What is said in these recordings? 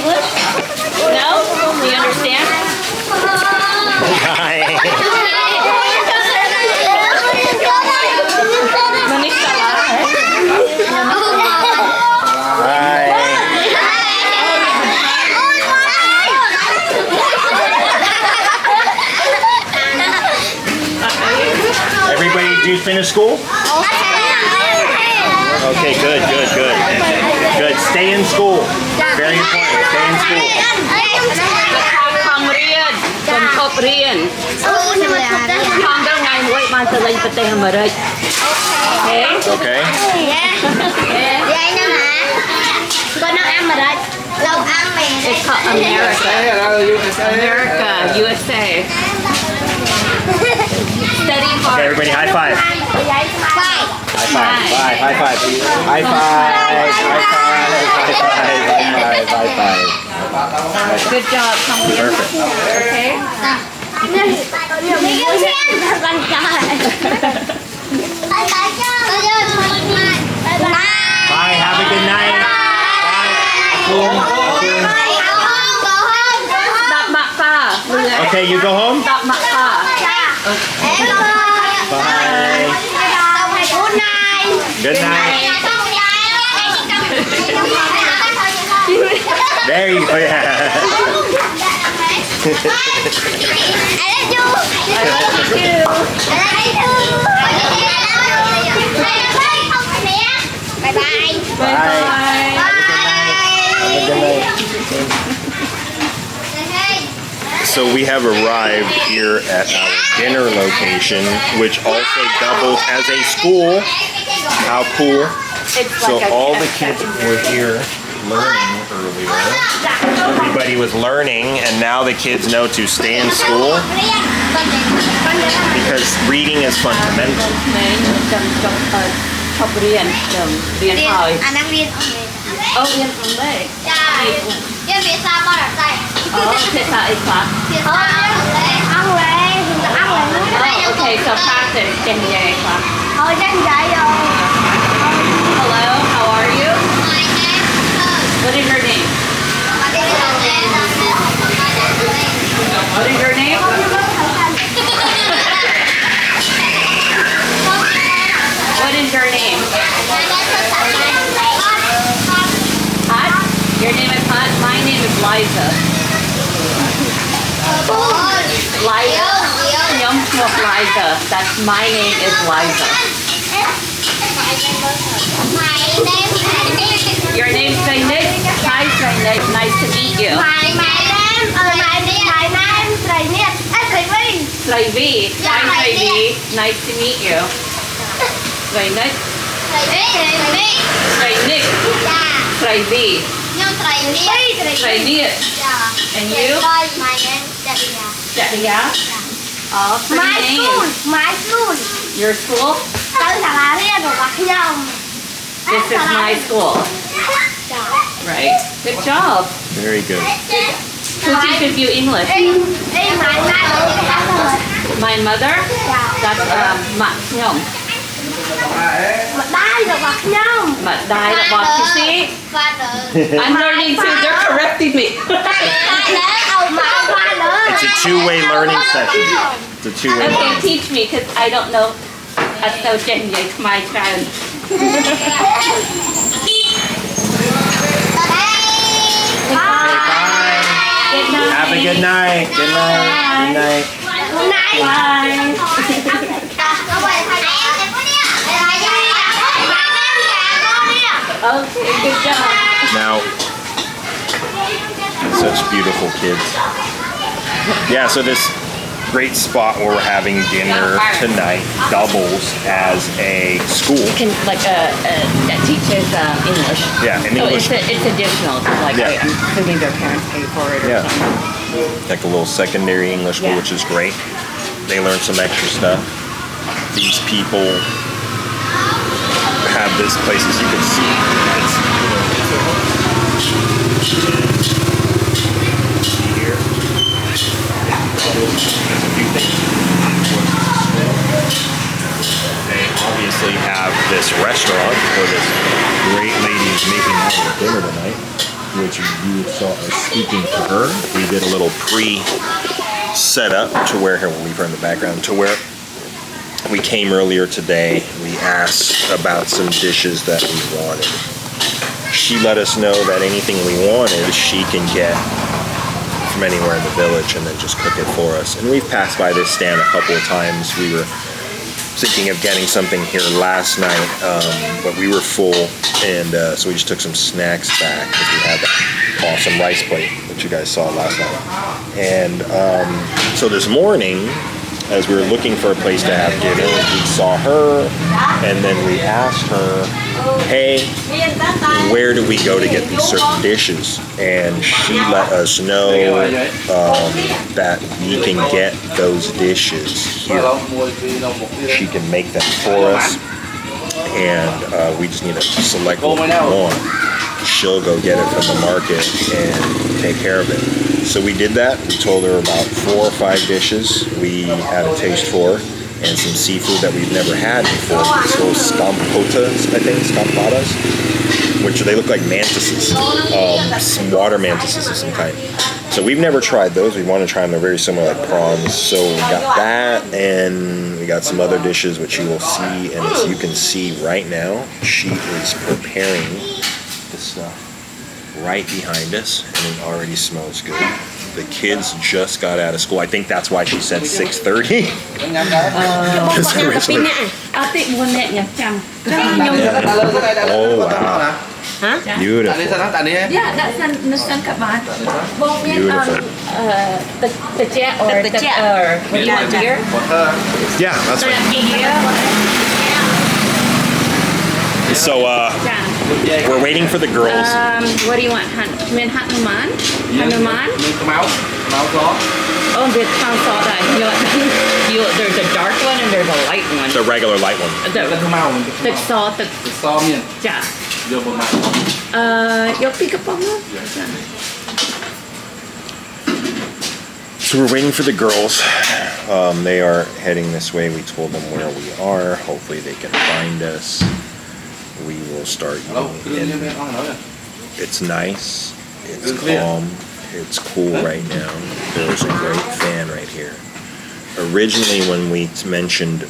English? No? Do you understand? Hi. Everybody, did you finish school? Okay, good. Good. Stay in school. Very important. Stay in school. Okay. It's called America. America, USA. Study hard. Okay, everybody, high five. High five. High five. High five. Good job, Perfect. Okay. Bye. Have a good night. Bye. Okay, you go home. Bye. Good night. There you go. Yeah. So we have arrived here at our dinner location, which also doubles as a school. How cool. So all the kids were here learning earlier. Everybody was learning, and now the kids know to stay in school because reading is fundamental. Okay, so practice. Hello, how are you? What is your name? What is your name? What is your name? Hot? Your name is Hot? My name is Liza. Liza? Liza. That's my name is Liza. Your name's Nick. Hi, Nick. Nice to meet you. Slavy. Hi, Slavy. Nice to meet you. Nick. Nick. Slavy. Slavy. And you? Yeah. Oh, pretty names. Your school? This is my school. Right. Good job. Very good. Who teaches you English? My mother? That's Mạc Nhung. Mạc Đài là bọt, you see? I'm learning too. They're correcting me. It's a two-way learning session. It's a two-way Okay, learning. teach me because I don't know. That's so genuine. My child. Bye. Good night. Have a good night. Good night. Good night. Bye. Okay, good job. Now, such beautiful kids. Yeah, so this great spot where we're having dinner tonight doubles as a school. That teaches English. Yeah, in English. So it's additional. Like Yeah. I'm assuming their parents pay for it or Yeah. something. Like a little secondary English school, Yeah. which is great. They learn some extra stuff. These people have this place, as you can see. Here. There's a few things. They obviously have this restaurant where this great lady is making out dinner tonight. which you saw us speaking to her. We did a little pre-setup to where, here we'll leave her in the background, to where we came earlier today. We asked about some dishes that we wanted. She let us know that anything we wanted, she can get from anywhere in the village and then just cook it for us. And we've passed by this stand a couple of times. We were thinking of getting something here last night, but we were full, and so we just took some snacks back because we had that awesome rice plate that you guys saw last night. And so this morning, as we were looking for a place to have dinner, we saw her, and then we asked her, hey, where do we go to get these certain dishes? And she let us know that we can get those dishes here. She can make them for us, and we just need to select what we want. She'll go get it from the market and take care of it. So we did that. We told her about 4 or 5 dishes we had a taste for, and some seafood that we've never had before. These little scampotas, I think, scampadas, which they look like mantises, some water mantises of some kind. So we've never tried those. We want to try them. They're very similar, like prawns. So we got that, and we got some other dishes, which you will see. And as you can see right now, she is preparing the stuff right behind us, and it already smells good. The kids just got out of school. I think that's why she said 6:30. Oh wow. Huh? Beautiful. Yeah, that's a Nusankabat. Beautiful. The jet or the what do you want, deer? Yeah, that's right. So we're waiting for the girls. What do you want? Hanuman? Hanuman? Oh, the town saw that. There's a dark one and there's a light one. The regular light one. The saw. Yeah. So we're waiting for the girls. They are heading this way. We told them where we are. Hopefully they can find us. We will start eating. It's nice. It's calm. It's cool right now. There's a great fan right here. Originally, when we mentioned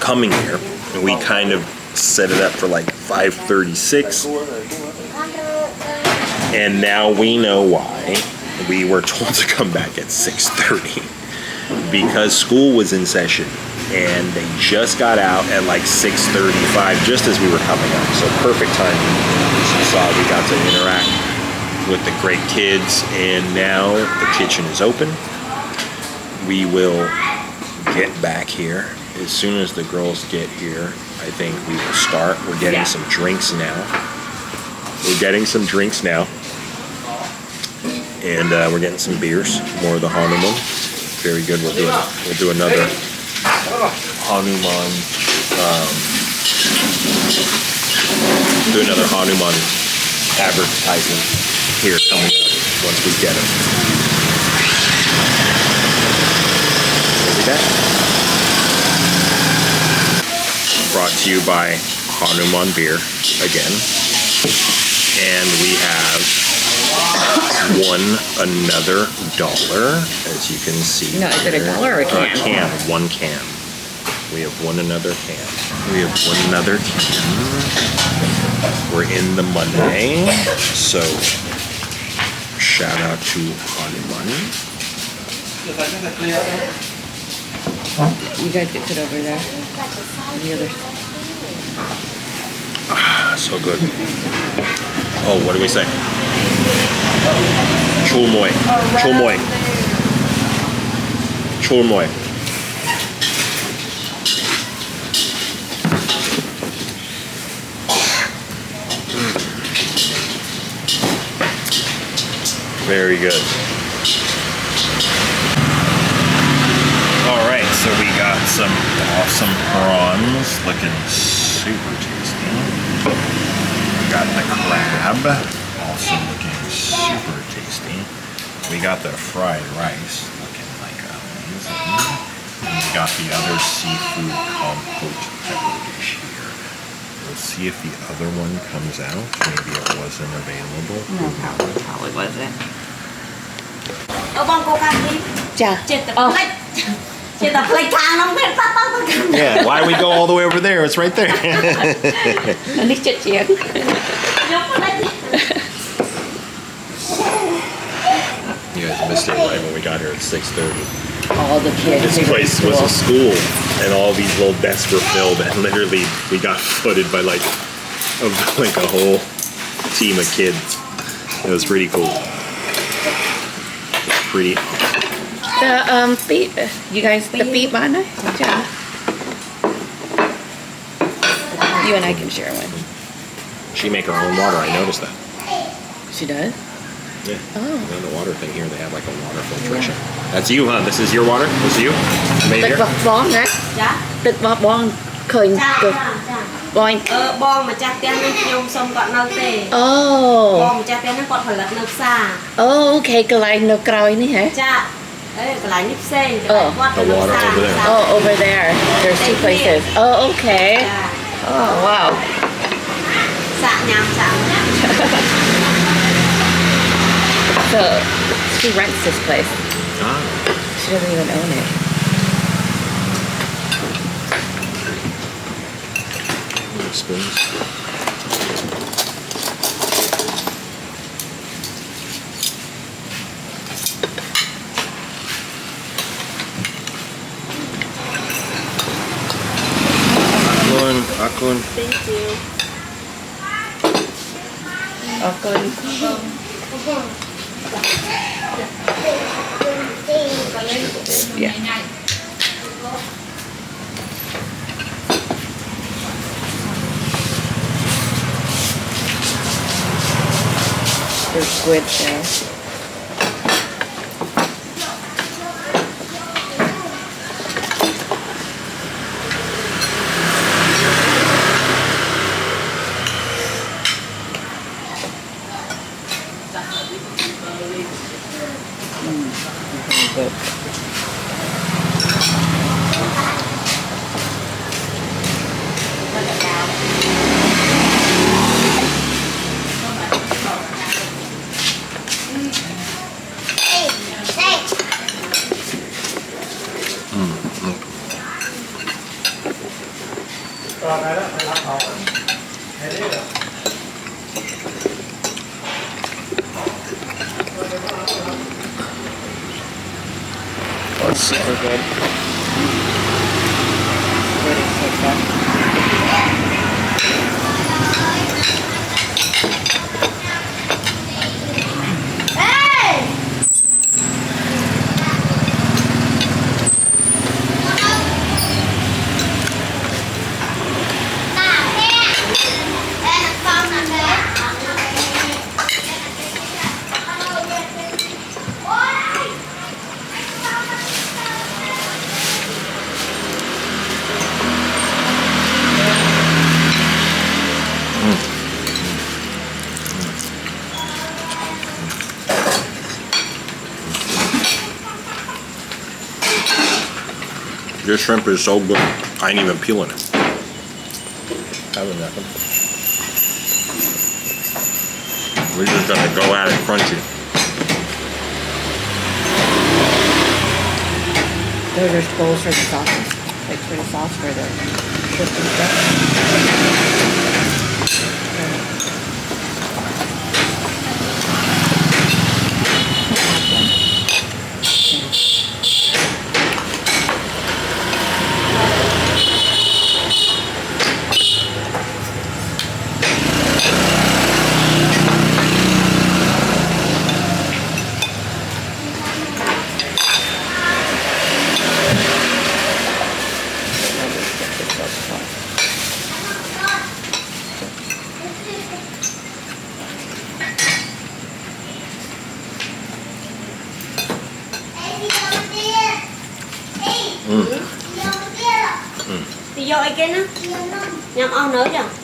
coming here, we kind of set it up for like 5:36, and now we know why we were told to come back at 6:30, because school was in session and they just got out at like 6:35, just as we were coming up. So perfect timing. As you saw, we got to interact with the great kids, and now the kitchen is open. We will get back here as soon as the girls get here. I think we will start. We're getting some drinks now. And we're getting some beers, more of the Hanuman. Very good. We'll do another Hanuman. Do another Hanuman advertisement here coming up once we get it. We'll be back. Brought to you by Hanuman Beer again. And we have won another $1, as you can see. No, is it $1 or a can? A can, 1 can. We have won another can. We have won another can. We're in the Monday, so shout out to Hanuman. You guys get it over there. The other. So good. Oh, what do we say? Chulmoy. Chulmoy. Chulmoy. Very good. All right, so we got some awesome prawns, looking super tasty. We got the crab, also looking super tasty. We got the fried rice, looking like amazing. And we got the other seafood compote type of dish here. Let's see if the other one comes out. Maybe it wasn't available. No, probably wasn't. Yeah, why we go all the way over there? It's right there. Nó chết chén. You guys missed it right when we got here at 6:30. All the kids. This place was a school, and all these little desks were filled, and literally we got footed by like a whole team of kids. It was pretty cool. Pretty. The feet. You guys, the feet one. Yeah. You and I can share one. She make her own water. I noticed that. She does. Yeah. Oh. And then the water thing here, they have like a water filtration. That's you, huh? This is your water? This is you? Made Tịch here? vật bón đấy. Tịch vật bón khơi cực. Bón. បងម្ចាស់ផ្ទះនេះខ្ញុំសុំគាត់នៅទេ Oh. បងម្ចាស់ផ្ទះនេះគាត់ផលិតនៅផ្សារ Oh, okay. កន្លែងនៅក្រោយនេះហ៎? ចាកន្លែងនេះផ្សេងកន្លែងគាត់ The water over there. Oh, over there. There's two places. Oh, okay. ចា Oh, wow. សាក់ញ៉ាំសាក់ So she rents this place. Ah. She doesn't even own it. Little spoons. Akun. Thank you. Okay. Yeah. There's squid there. Good. That's super good. Your shrimp is so good. I ain't even peeling it. Having nothing. We're just gonna go at it crunchy. Those are bowls for the sauces. Like for the sauce for the shrimp and stuff.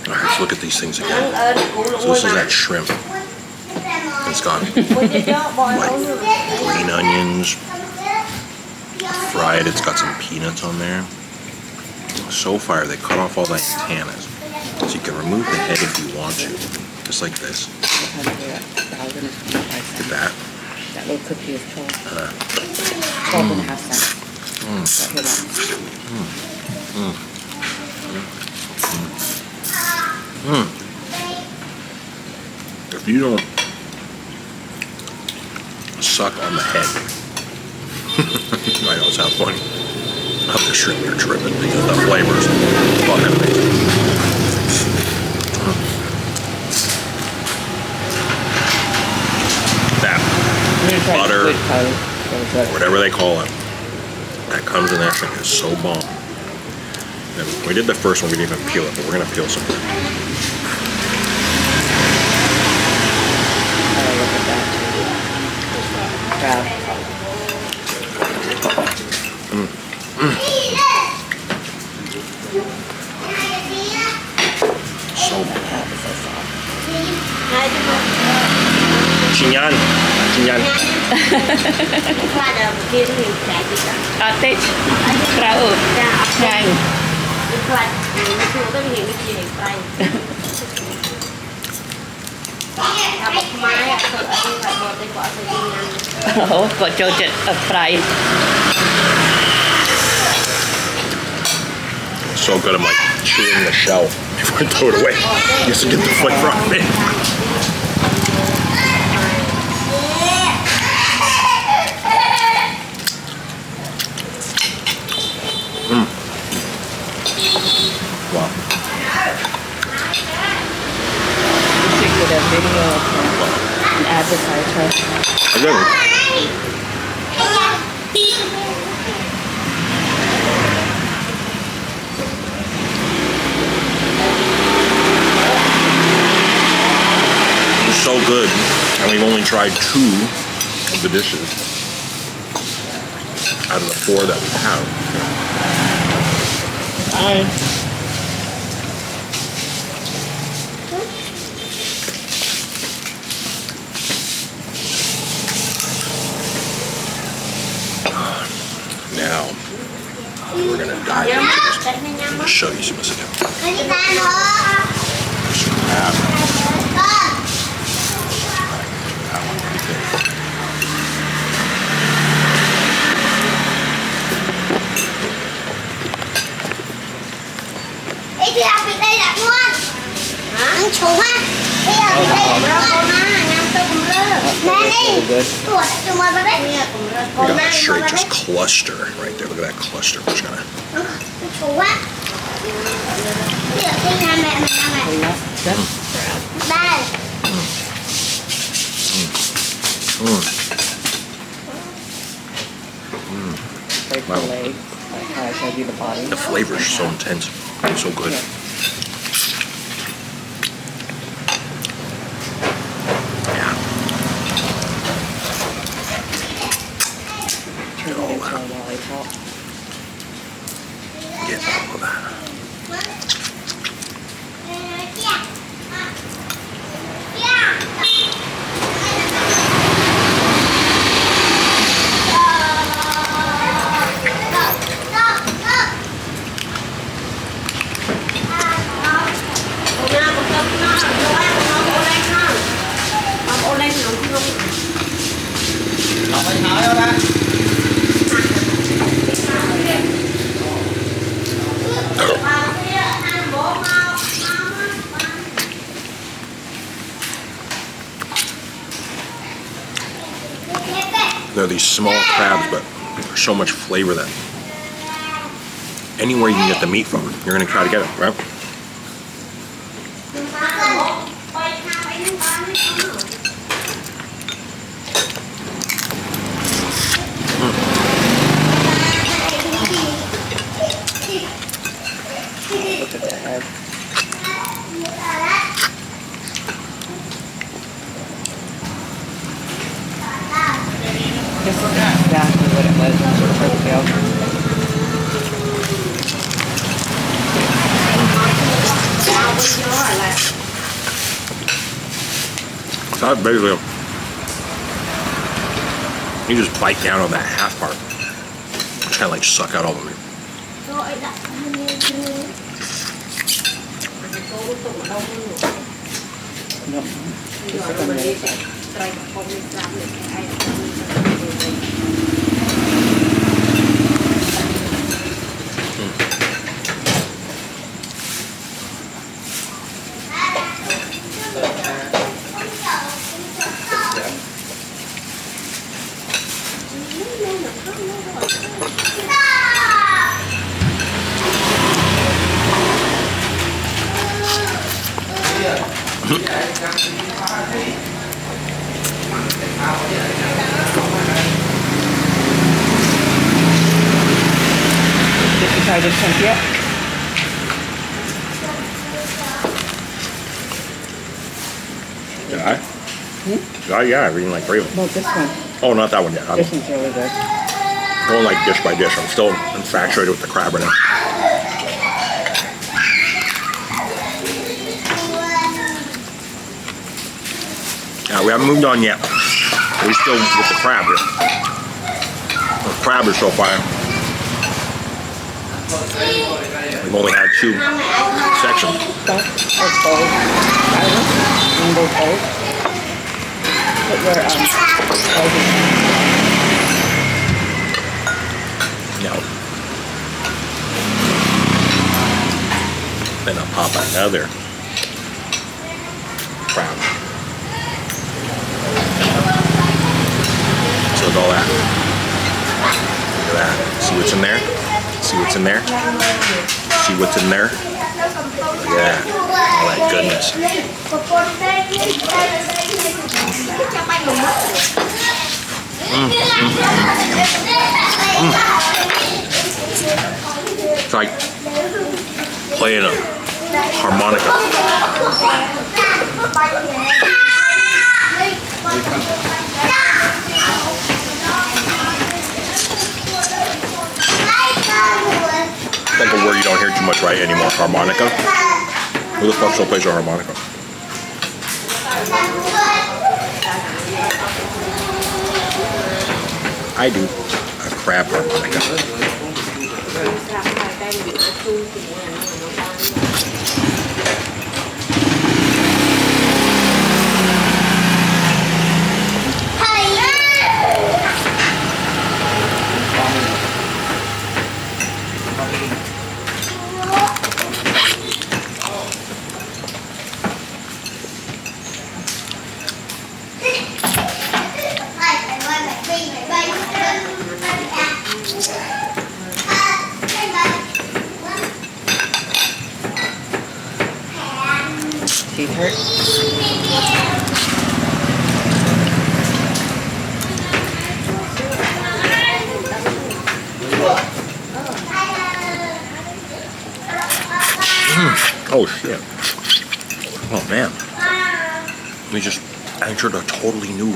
Let's look at these things again. So this is that shrimp. It's got like green onions, fried. It's got some peanuts on there. So far, they cut off all the antennas. So you can remove the head if you want to, just like this. Look at that. That little cookie is 12 and a half cents. If you don't suck on the head, I know it sounds funny, of the shrimp, you're tripping because the flavors fucking amazing. That butter, whatever they call it, that comes in that thing is so bomb. And we did the first one, we didn't even peel it, but we're gonna peel some. Chinyan. Tết Rau Nhanh. Có cho chật fry. So good, I'm like chewing the shell before I throw it away, just to get the flavor out of it. Wow. You should get a video and advertise her. I did. So good, and we've only tried 2 of the dishes out of the 4 that we have. Hi. Now we're gonna dive into this. I'm gonna show you some of this again. Crab. Bây giờ bị đây đặt luôn. Ăn chủ ha. Bây giờ bị đây đặt luôn. Ngắm tôi cùng rơ. Nè đi. Tuột cho mời vào đây. We got a straight just cluster right there. Look at that cluster. We're just gonna. Chủ á. Bây giờ khi nhà mẹ mình làm này. Đây. Break the legs, like how I showed you the body. The flavor is so intense. It's so good. Yeah. Turn it into a lollipop. Get all of that. They're these small crabs, but there's so much flavor that anywhere you can get the meat from, you're gonna try to get it, right? Look at the head. This is exactly what it was for the tail. So that's basically, you just bite down on that half part. Just kind of like suck out all the meat. No. Did you try this one yet? Did I? Oh yeah, I really like gravy. No, this one. Oh, not that one yet. I'm This one's really good. going like dish by dish. I'm still infatuated with the crab right now. We haven't moved on yet. We're still with the crab here. The crab is so fire. We've only had 2 sections. Both. Rainbow both. Put your No. Then I'll pop another crab. So with all that. Look at that. See what's in there? See what's in there? See what's in there? Look at that. All that goodness. It's like playing a harmonica. It's like a word you don't hear too much right anymore. Harmonica. Who the fuck still plays a harmonica? I do. A crab harmonica. teeth hurt. Oh shit. Oh man. We just entered a totally new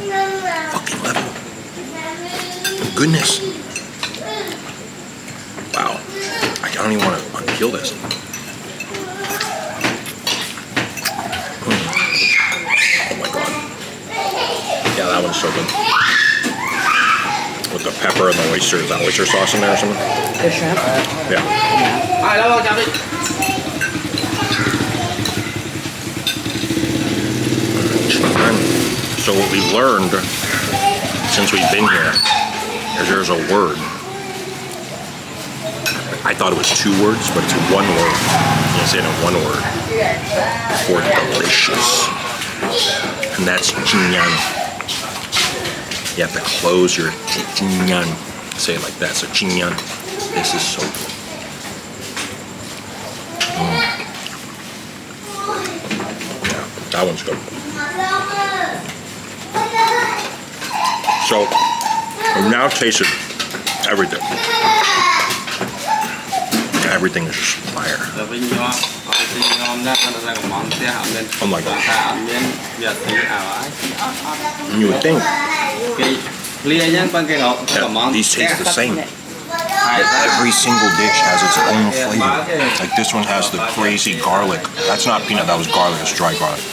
fucking level. Goodness. Wow. I don't even want to unpeel this. Oh my god. Yeah, that one's so good. With the pepper and the oyster. Is that oyster sauce in there or something? The shrimp? Yeah. So what we've learned since we've been here is there's a word. I thought it was 2 words, but it's 1 word. You can say it in 1 word for delicious, and that's jinyan. You have to close your jinyan. Say it like that. So jinyan. This is so good. Yeah, that one's good. So, we've now tasted everything. Everything is just fire. Oh my god. And you would think that these taste the same. That every single dish has its own flavor. Like this one has the crazy garlic. That's not peanut, that was garlic, it's dry garlic.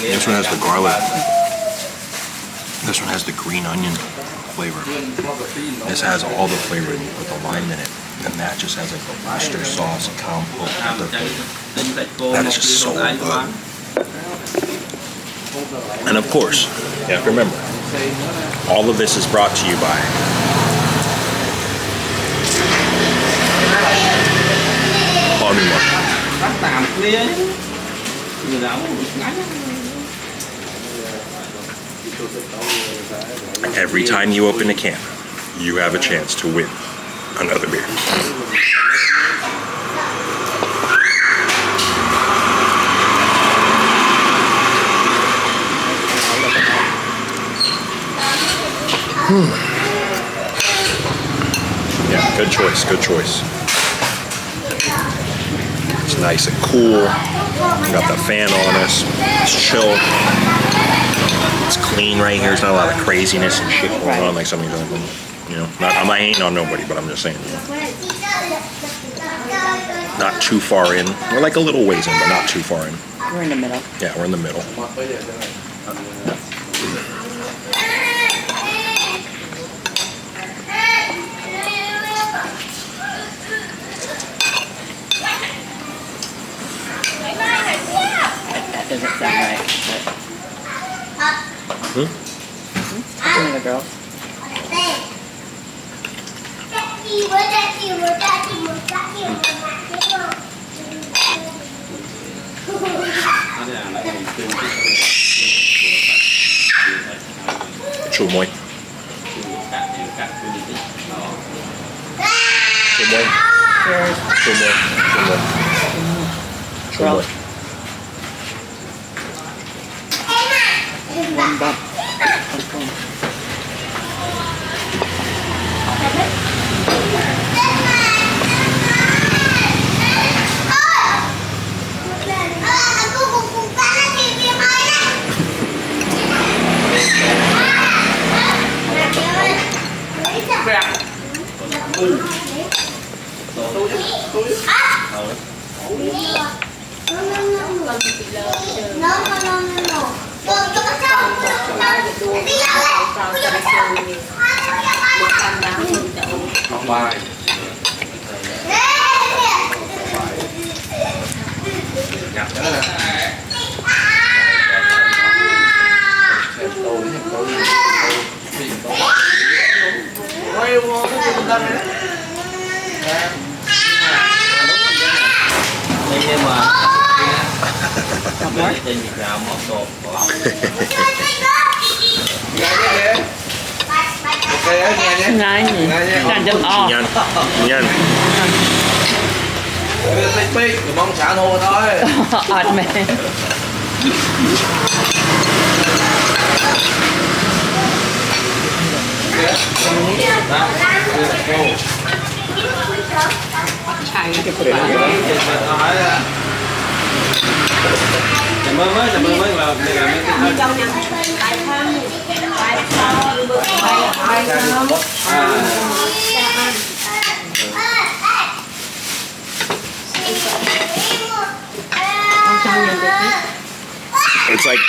This one has the garlic. This one has the green onion flavor. This has all the flavor and you put the lime in it. And that just has like a oyster sauce, compote, other flavor. That is just so good. And of course, you have to remember, all of this is brought to you by Army Market. Every time you open a can, you have a chance to win another beer. Yeah, good choice, good choice. It's nice and cool. We got the fan on us. It's chill. It's clean right here. There's not a lot of craziness and shit going on like some of these other ones. You know, I'm not hating on nobody, but I'm just saying. You know. Not too far in. We're like a little ways in, but not too far in. We're in the middle. Yeah, we're in the middle. That doesn't sound right. But... Some of the girls. Chua muối. Chua muối. Chua muối. Chua muối. One bump. Ngay nhỉ? Càng chấm o. Nhanh. Nhanh. mong xả thua thôi. ọt mẹ. Chầm mơ mới vào đây là mấy cái trong nhà bài thân bài sau bài It's like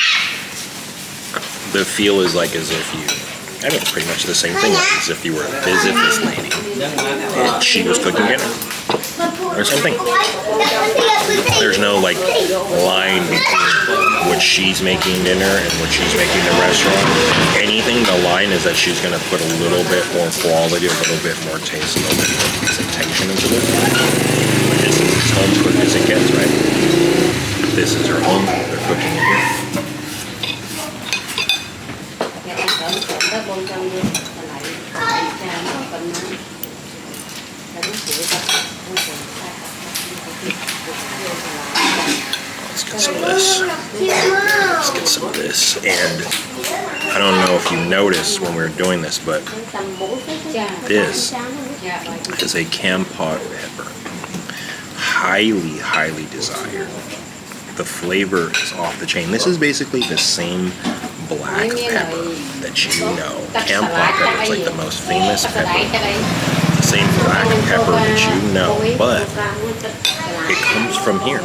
the feel is like as if you, I mean, it's pretty much the same thing, like as if you were to visit this lady and she was cooking dinner. Or same thing. There's no like line between what she's making dinner and what she's making the restaurant. Anything, the line is that she's going to put a little bit more quality, a little bit more taste, a little bit more presentation into it. This is as home cooked as it gets, right? This is her home, they're cooking it here. Let's get some of this. Let's get some of this. And I don't know if you noticed when we were doing this, but this is a cam pot pepper. Highly, highly desired. The flavor is off the chain. This is basically the same black pepper that you know. Cam pot pepper is like the most famous pepper. The same black pepper that you know, but it comes from here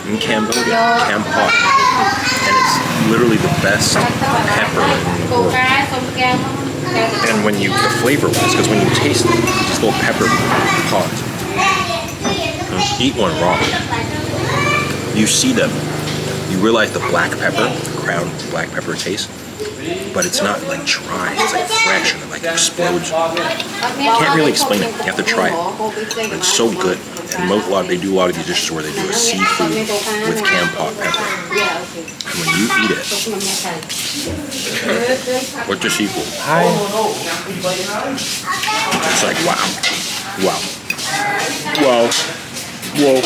in Cambodia, Cam pot, and it's literally the best pepper in the world. And when you, the flavor-wise, because when you taste it, this little pepper pot, eat one raw. you see you realize the black pepper, ground black pepper taste, but it's not like dry, it's like fresh and it like explodes. You can't really explain it, you have to try it. But it's so good. And they do a lot of these dishes where they do a seafood with canned pot pepper. And when you eat it, what's the seafood? Hi. It's like, wow. Wow. Wow. Whoa.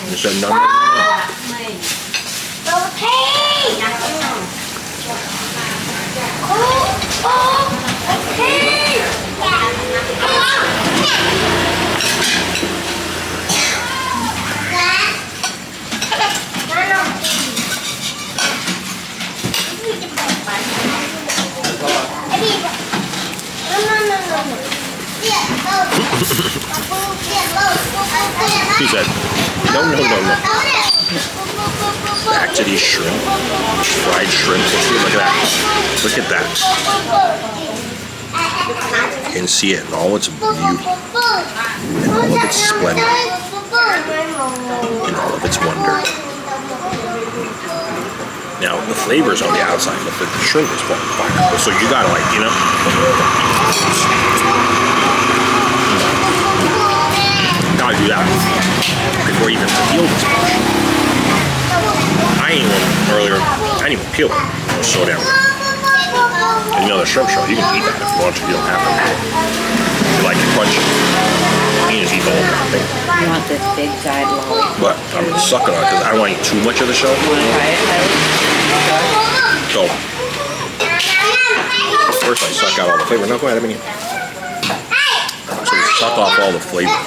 He said, no. Back to these shrimp. Fried shrimp. Look at that. Look at that. You can see it in all its beauty. In all of its splendor. In all of its wonder. Now, the flavor's on the outside, but the shrimp is fire. So you gotta gotta do that before you even peel this fish. I didn't even peel it. Just slow down. And you know the shrimp shell, you can eat that if you want to. You don't have to. If you like to crunch it, you just eat the whole thing. You want this big side lollipop? But I'm sucking on it because I don't want to eat too much of the shell. You want to try it, Tyler? So, first I suck out all the flavor. No, go ahead, So we suck off all the flavor.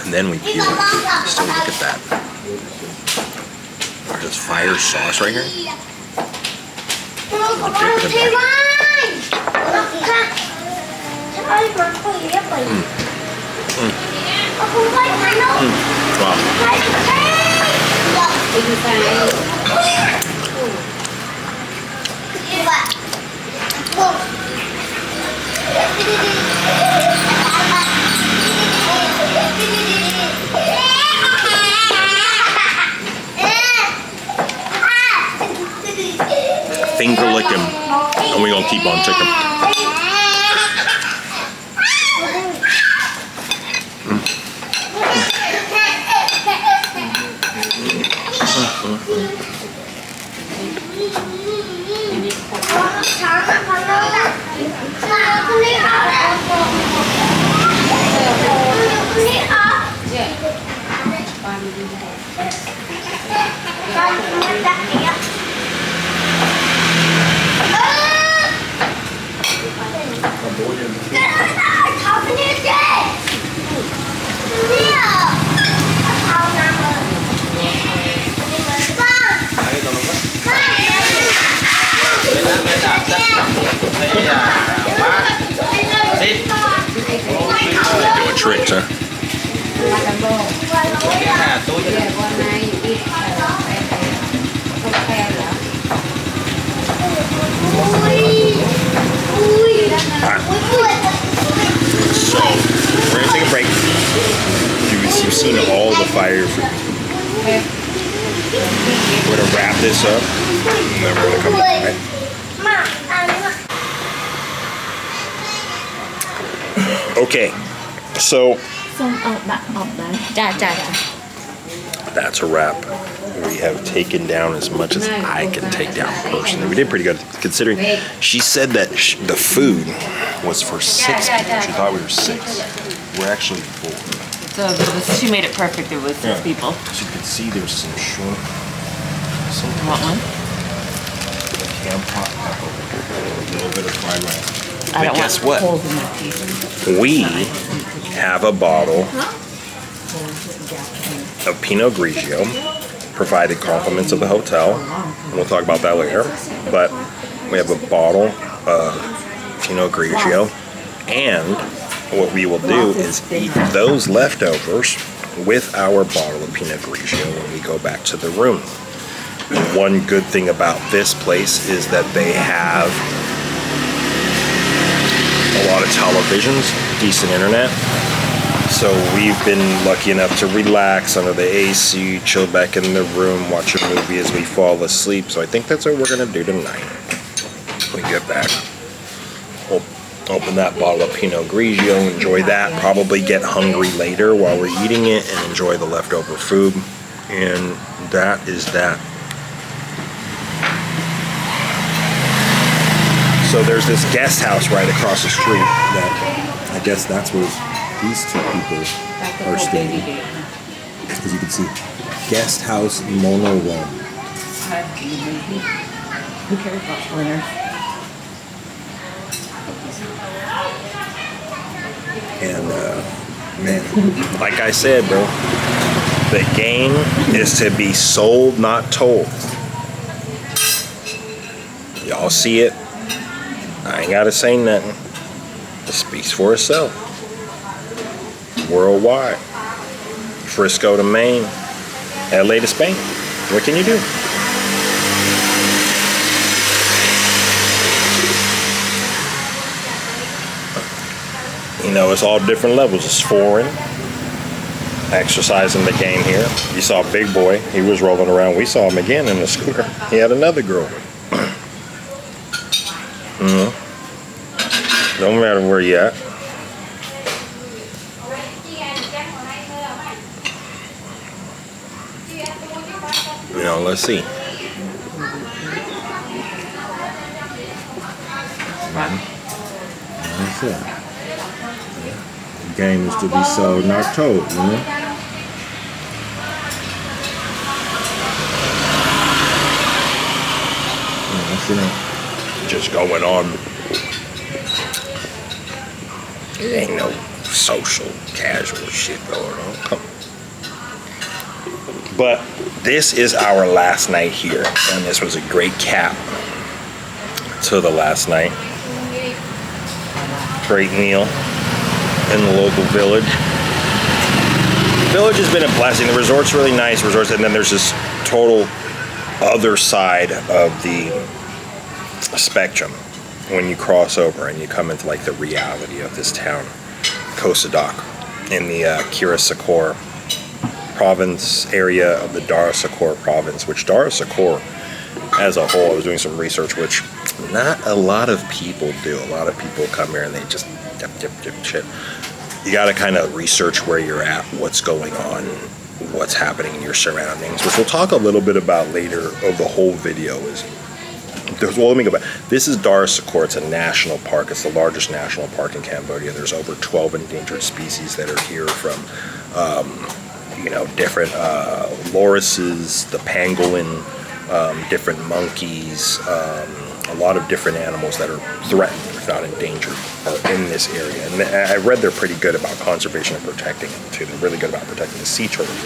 And then we peel it. Still look at that. There's this fire sauce right here. Dip it in there. Wow. Finger lick him, and we're gonna keep on ticking. Doing tricks, huh? So, we're gonna take a break. You've seen all the fire. We're gonna wrap this up, and then we're gonna come back. Okay, so that's a wrap. We have taken down as much as I can take down personally. We did pretty good considering she said that the food was for 6 people. She thought we were 6. We're actually 4. So she made it perfect. It was 6 people. As you can see, there's some shrimp. Want one? Canned pot pepper. A little bit of fried rice. I But don't guess want what? holes in my teeth. We have a bottle of Pinot Grigio provided compliments of the hotel. And we'll talk about that later. But we have a bottle of Pinot Grigio, and what we will do is eat those leftovers with our bottle of Pinot Grigio when we go back to the room. One good thing about this place is that they have a lot of televisions, decent internet. So we've been lucky enough to relax under the AC, chill back in the room, watch a movie as we fall asleep. So I think that's what we're gonna do tonight. When we get back, we'll open that bottle of Pinot Grigio, enjoy that, probably get hungry later while we're eating it and enjoy the leftover food. And that is that. So there's this guest house right across the street that I guess that's where these two people are staying. As you can see, guest house mono room. Who cares about splinters? And man, like I said, bro, the game is to be sold, not told. Y'all see it. I ain't gotta say nothing. It speaks for itself. Worldwide. Frisco to Maine. LA to Spain. What can you do? You know, it's all different levels. It's foreign. Exercising the game here. You saw Big Boy. He was rolling around. We saw him again in the scooter. He had another girl. Don't matter where you at. You know, let's see. That's it. The game is to be sold, not told, you know? That's it. Just going on. It ain't no social, casual shit going on. Come on. But this is our last night here, and this was a great cap to the last night. Great meal in the local village. The village has been a blessing. The resort's really nice, and then there's this total other side of the spectrum when you cross over and you come into like the reality of this town, Koh Sdach, in the Kira Sakor province area of the Dara Sakor province, which Dara Sakor as a whole, I was doing some research, which not a lot of people do. A lot of people come here and they just dip shit. You got to kind of research where you're at, what's going on, what's happening in your surroundings, which we'll talk a little bit about later of the whole video. Well, let me go back. This is Dara Sakor. It's a national park. It's the largest national park in Cambodia. There's over 12 endangered species that are here from, you know, different lorises, the pangolin, different monkeys, a lot of different animals that are threatened, if not endangered, are in this area. And I read they're pretty good about conservation and protecting it too. They're really good about protecting the sea turtle,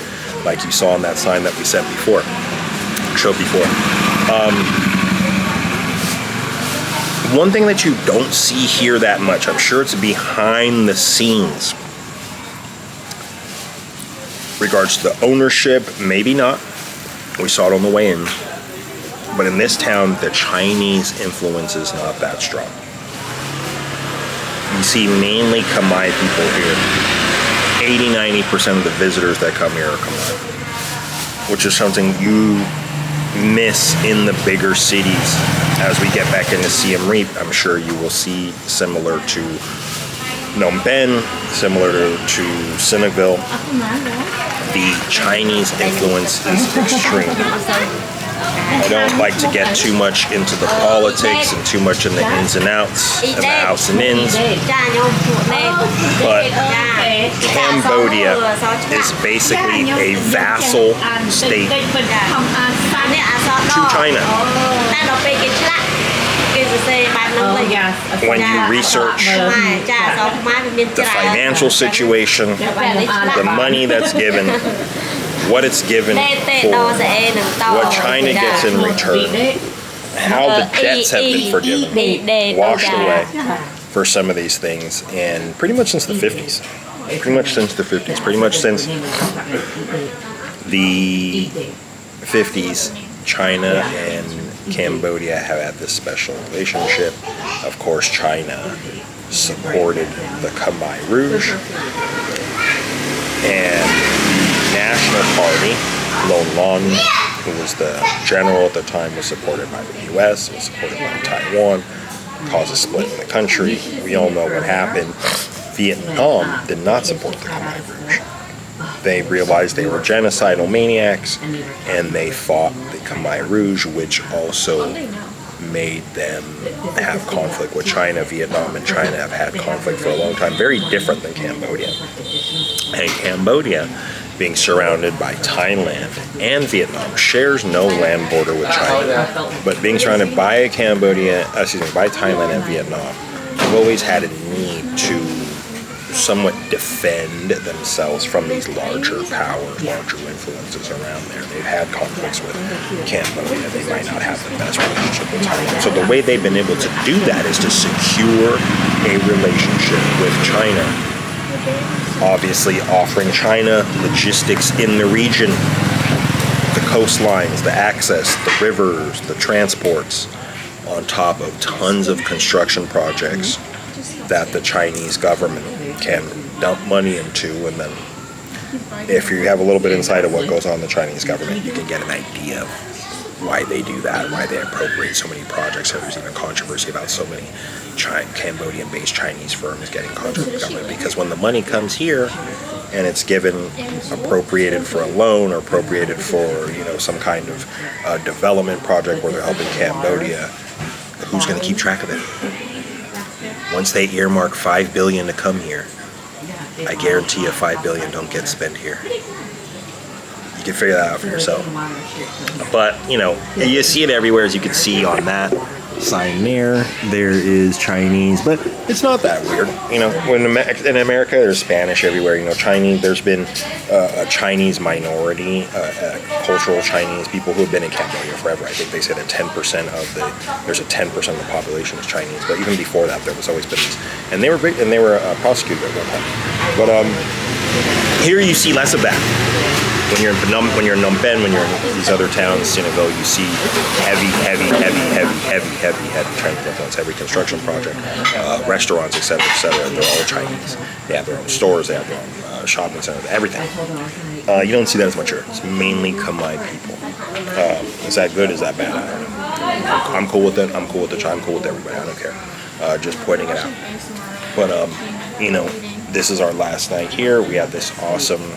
like you saw on that sign that we showed before. One thing that you don't see here that much, I'm sure it's behind the scenes, regards to the ownership, maybe not. We saw it on the way in. But in this town, the Chinese influence is not that strong. You see mainly Khmer people here. 80-90% of the visitors that come here are Khmer, which is something you miss in the bigger cities. As we get back into Siem Reap, I'm sure you will see similar to Phnom Penh, similar to Senegal. The Chinese influence is extreme. I don't like to get too much into the politics and too much in the ins and outs and the outs and ins, but Cambodia is basically a vassal state to China. When you research the financial situation, the money that's given, what it's given for, what China gets in return, how the debts have been forgiven, washed away for some of these things, and pretty much since the 50s. Pretty much since the 50s. Pretty much since the 50s, China and Cambodia have had this special relationship. Of course, China supported the Khmer Rouge, and the National Party, Lon Lon, who was the general at the time, was supported by the U.S., was supported by Taiwan, caused a split in the country. We all know what happened. Vietnam did not support the Khmer Rouge. They realized they were genocidal maniacs, and they fought the Khmer Rouge, which also made them have conflict with China. Vietnam and China have had conflict for a long time, very different than Cambodia. And Cambodia, being surrounded by Thailand and Vietnam, shares no land border with China, but being surrounded by by Thailand and Vietnam, they've always had a need to somewhat defend themselves from these larger powers, larger influences around there. They've had conflicts with Cambodia. They might not have the best relationship with Thailand. So the way they've been able to do that is to secure a relationship with China. Obviously offering China logistics in the region, the coastlines, the access, the rivers, the transports, on top of tons of construction projects that the Chinese government can dump money into. And then if you have a little bit insight of what goes on in the Chinese government, you can get an idea of why they do that, why they appropriate so many projects. There's even controversy about so many Cambodian-based Chinese firms getting contracts with the government, because when the money comes here and it's given, appropriated for a loan or appropriated for, you know, some kind of development project where they're helping Cambodia, who's going to keep track of it? Once they earmark $5 billion to come here, I guarantee you $5 billion don't get spent here. You can figure that out for yourself. But, you know, you see it everywhere, as you can see on that sign there. There is Chinese, but it's not that weird. You know, when in America, there's Spanish everywhere. You know, Chinese. There's been a Chinese minority, cultural Chinese people who have been in Cambodia forever. I think they say that 10% of there's a 10% of the population is Chinese. But even before that, there was always been these, and they were prosecuted at one time. But here you see less of that. When you're in Phnom Penh, when you're in these other towns, Senegal, you see heavy Chinese influence, heavy construction project, restaurants, etc., they're all Chinese. They have their own stores, they have their own shopping centers, everything. You don't see that as much here. It's mainly Khmer people. Is that good? Is that bad? I don't know. I'm cool with it. I'm cool with the China. I'm cool with everybody. I don't care. Just pointing it out. But, you know, this is our last night here. We have this awesome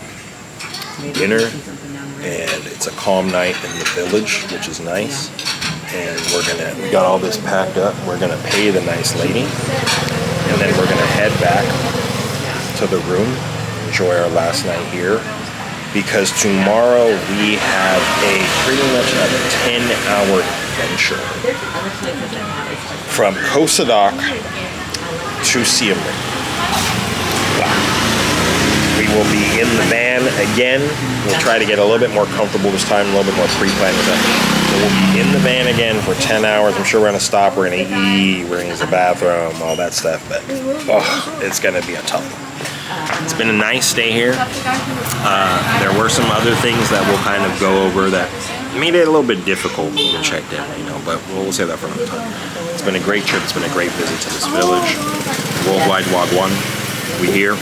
dinner, and it's a calm night in the village, which is nice. And we got all this packed up. We're gonna pay the nice lady, and then we're gonna head back to the room, enjoy our last night here, because tomorrow we have pretty much a 10-hour adventure from Koh Sdach to Siem Reap. Wow. We will be in the van again. We'll try to get a little bit more comfortable this time, a little bit more pre-planned with that. We'll be in the van again for 10 hours. I'm sure we're going to stop, we're going to eat, we're going to use the bathroom, all that stuff, but it's going to be a tough one. It's been a nice stay here. There were some other things that we'll kind of go over that made it a little bit difficult to check down, you know, but we'll save that for another time. It's been a great trip. It's been a great visit to this village. Worldwide Wagwan. We here.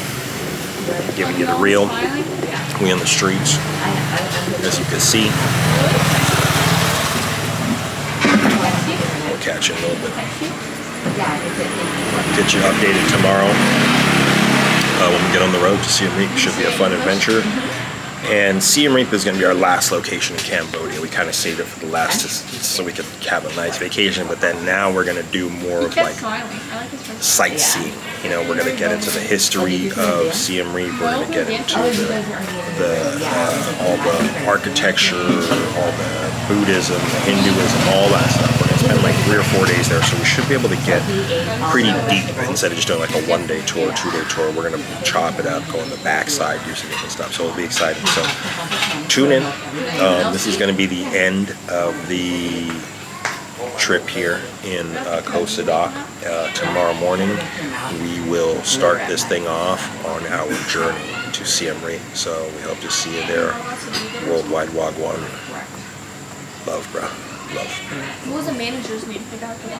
Giving you the real. We on the streets, as you can see. We'll catch you in a little bit. Get you updated tomorrow when we get on the road to Siem Reap. Should be a fun adventure. And Siem Reap is going to be our last location in Cambodia. We kind of saved it for the last so we could have a nice vacation, but then now we're going to do more of like sightseeing. You know, we're going to get into the history of Siem Reap. We're going to get into all the architecture, all the Buddhism, the Hinduism, all that stuff. We're going spend like 3 or 4 days there, so we should be able to get pretty deep instead of just doing like a 1-day tour, 2-day tour. We're gonna chop it up, go on the backside, do some different stuff. So it'll be exciting. So tune in. This is gonna be the end of the trip here in Koh Sdach. Tomorrow morning we will start this thing off on our journey to Siem Reap. So we hope to see you there. Worldwide Wagwan. Love, bro. Love. What was the manager's name?